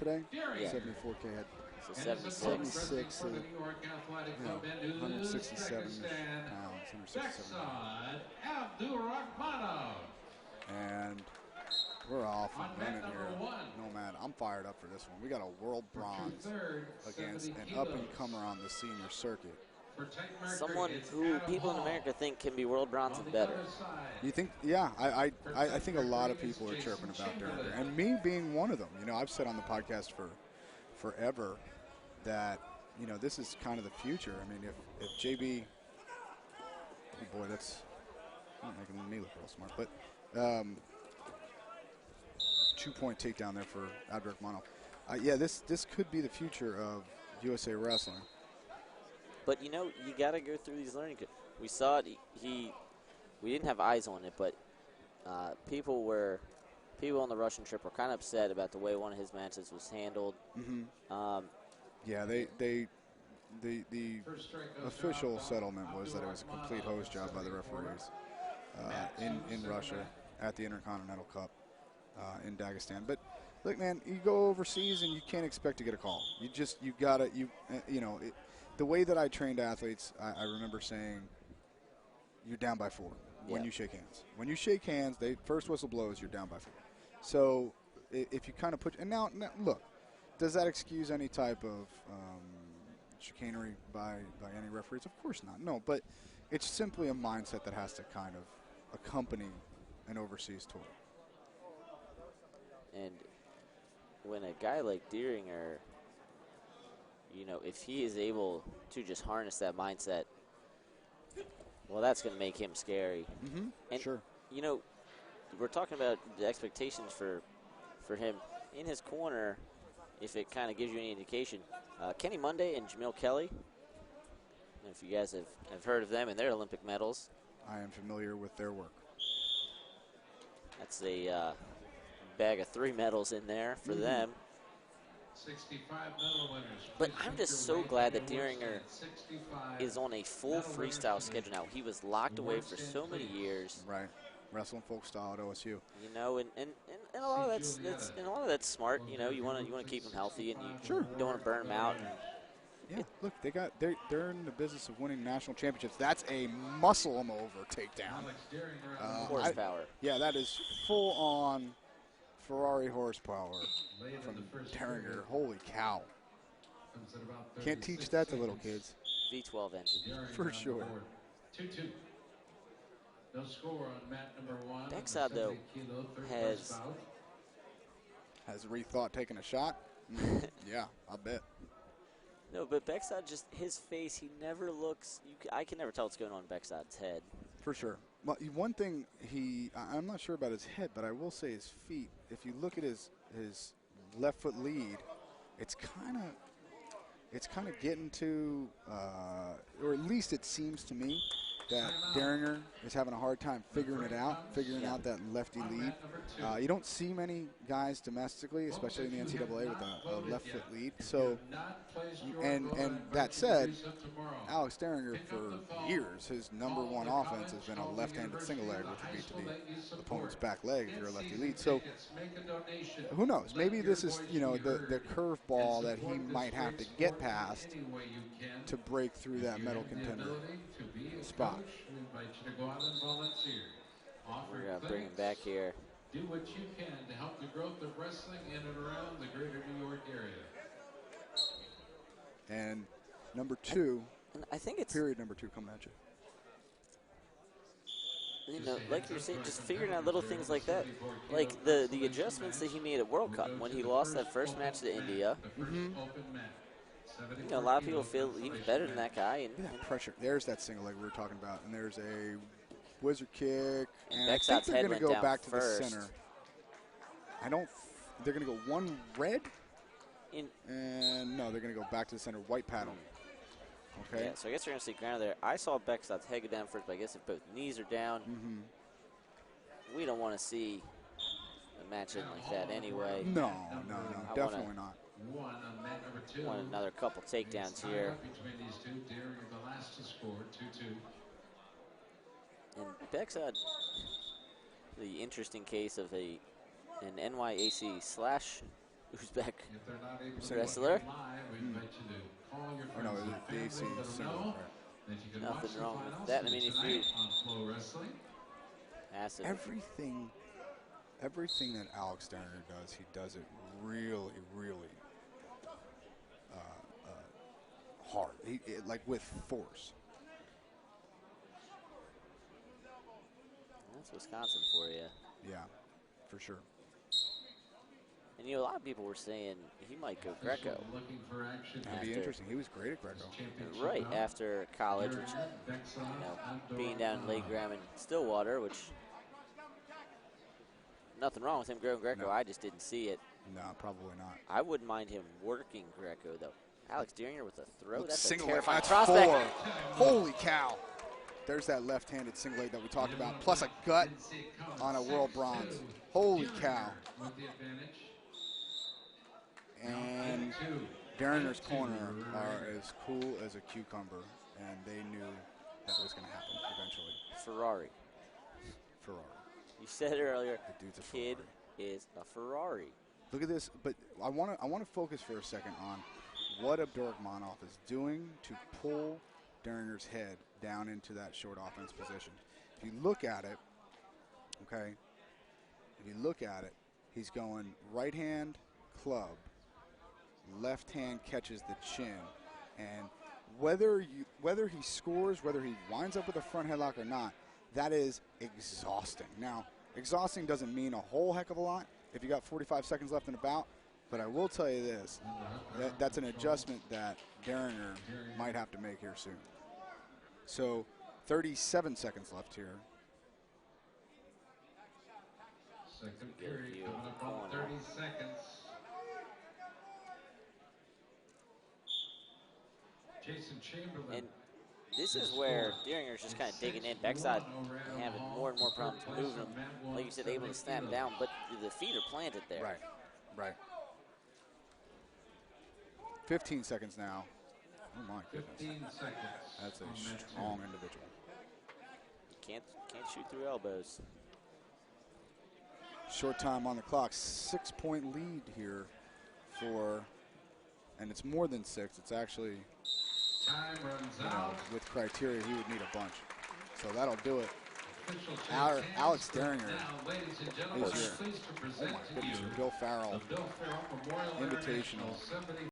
today? Yeah. 74K had. So 76. 76, 167 pounds, 167 Bekzod Abdurakhmonov. And we're off and On mat running number here. 1. No, man, I'm fired up for this one. We got a world bronze against an up-and-comer on the senior circuit. Someone who people in America think can be world bronze and better. You think? Yeah, I think a lot of people are chirping about Dieringer, and me being one of them. You know, I've said on the podcast for forever that, you know, this is kind of the future. I mean, if JB, oh boy, that's not making me look real smart, but 2-point takedown there for Abdurakhmonov. Yeah, this could be the future of USA Wrestling. But, you know, you got to go through these learning curves. We saw it. We didn't have eyes on it, but people on the Russian trip were kind of upset about the way one of his matches was handled. Mm-hmm. Yeah, the official settlement was that it was a complete hose job by the referees in Russia at the Intercontinental Cup in Dagestan. But look, man, you go overseas and you can't expect to get a call. The way that I trained athletes, I remember saying, you're down by 4 when you shake hands. When you shake hands, they first whistle blows, you're down by 4. So if you kind of put, and now look, does that excuse any type of chicanery by any referees? Of course not. No, but it's simply a mindset that has to kind of accompany an overseas tour. And when a guy like Dieringer, you know, if he is able to just harness that mindset, well, that's going to make him scary. Mm-hmm. And, sure. You know, we're talking about the expectations for him. In his corner, if it kind of gives you any indication, Kenny Monday and Jamil Kelly. And if you guys have heard of them and their Olympic medals. I am familiar with their work. That's a bag of 3 medals in there for them. 65 medal winners. But I'm just so glad that Dieringer is on a full freestyle schedule now. He was locked away for so many years. Right. Wrestling folk style at OSU. You know, and a lot of that's smart. You know, you want to keep him healthy, and you don't want to burn him out. Yeah, look, they're in the business of winning national championships. That's a muscle 'em over takedown. Horsepower. That is full on Ferrari horsepower from Dieringer. Holy cow! Can't teach that to little kids. V12 engine. For sure. 2-2. No score on mat number 1. Bekzod, though, has rethought taking a shot. Yeah, I bet. No, but Bekzod, just his face, he never looks. I can never tell what's going on in Bekzod's head. For sure. Well, one thing I'm not sure about his head, but I will say his feet. If you look at his left foot lead, it's kind of getting to, or at least it seems to me, that Dieringer is having a hard time figuring out that lefty lead. You don't see many guys domestically, especially in the NCAA, with a left foot lead. So, and that said, Alex Dieringer for years, his number one offense has been a left-handed single leg, which would be to the opponent's back leg if you're a lefty lead. So, who knows? Maybe this is the curveball that he might have to get past to break through that medal contender spot. We invite you to go out and volunteer. We're going to bring him back here. Do what you can to help the growth of wrestling in and around the greater New York area. And number 2, and I think it's period number 2 coming at you. You know, like you're saying, just figuring out little things like that. Like the adjustments that he made at World Cup when he lost that first match to India. Mm-hmm. You know, a lot of people feel even better than that guy. And that pressure. There's that single leg we were talking about, and there's a wizard kick. And Bekzod's I think they're head going to went go back down first. to the center. They're going to go one red, and no, they're going to go back to the center, white paddle. Okay. Yeah, so I guess you're going to see ground there. I saw Bekzod's head go down first, but I guess if both knees are down, we don't want to see a match in like that anyway. No, definitely not. Want another couple takedowns here. Between these two, Dieringer the last to score, 2-2. And Bekzod, the interesting case of an NYAC Uzbek If they're not able to wrestler. watch live, we invite you to call your Oh, no, friends the and AC family, let them single, know right. that you can Nothing watch the wrong with finals that. I mean, if tonight you on Flow Wrestling. massive. Everything that Alex Dieringer does, he does it really, really hard, like with force. That's Wisconsin for you. Yeah, for sure. And a lot of people were saying he might go Greco. Looking for action. That'd be interesting. He was great at Greco. Right after college, which, being down in Lake Graham and Stillwater, which nothing wrong with him going Greco. No. I just didn't see it. No, probably not. I wouldn't mind him working Greco, though. Alex Dieringer with a throw. That's a Single leg, terrifying that's prospect. 4. Holy cow. There's that left-handed single leg that we talked about, plus a gut on a world bronze. Holy cow. With the advantage. And Dieringer's corner are as cool as a cucumber, and they knew that was going to happen eventually. Ferrari. You said it earlier. The dude's a Kid Ferrari. is a Ferrari. Look at this, but I want to focus for a second on what Abdurakhmonov is doing to pull Dieringer's head down into that short offense position. If you look at it, okay, he's going right hand club, left hand catches the chin, and whether he scores, whether he winds up with a front headlock or not, that is exhausting. Now, exhausting doesn't mean a whole heck of a lot if you got 45 seconds left in the bout, but I will tell you this, that's an adjustment that Dieringer might have to make here soon. So 37 seconds left here. Second period coming up on 30 seconds. Jason Chamberlain. And this is where Dieringer's just kind of digging in. Bekzod having more and more problems moving him. Like you said, able to snap him down, but the feet are planted there. Right. 15 seconds now. Oh my goodness. 15 seconds. That's a strong individual. Can't shoot through elbows. Short time on the clock. 6-point lead here for, and it's more than 6. It's actually, Time runs out. with criteria, he would need a bunch. So that'll do it. Alex Dieringer Ladies and gentlemen, is your, pleased to oh present my to goodness, you Bill Farrell the Bill Farrell Memorial Invitational. International 70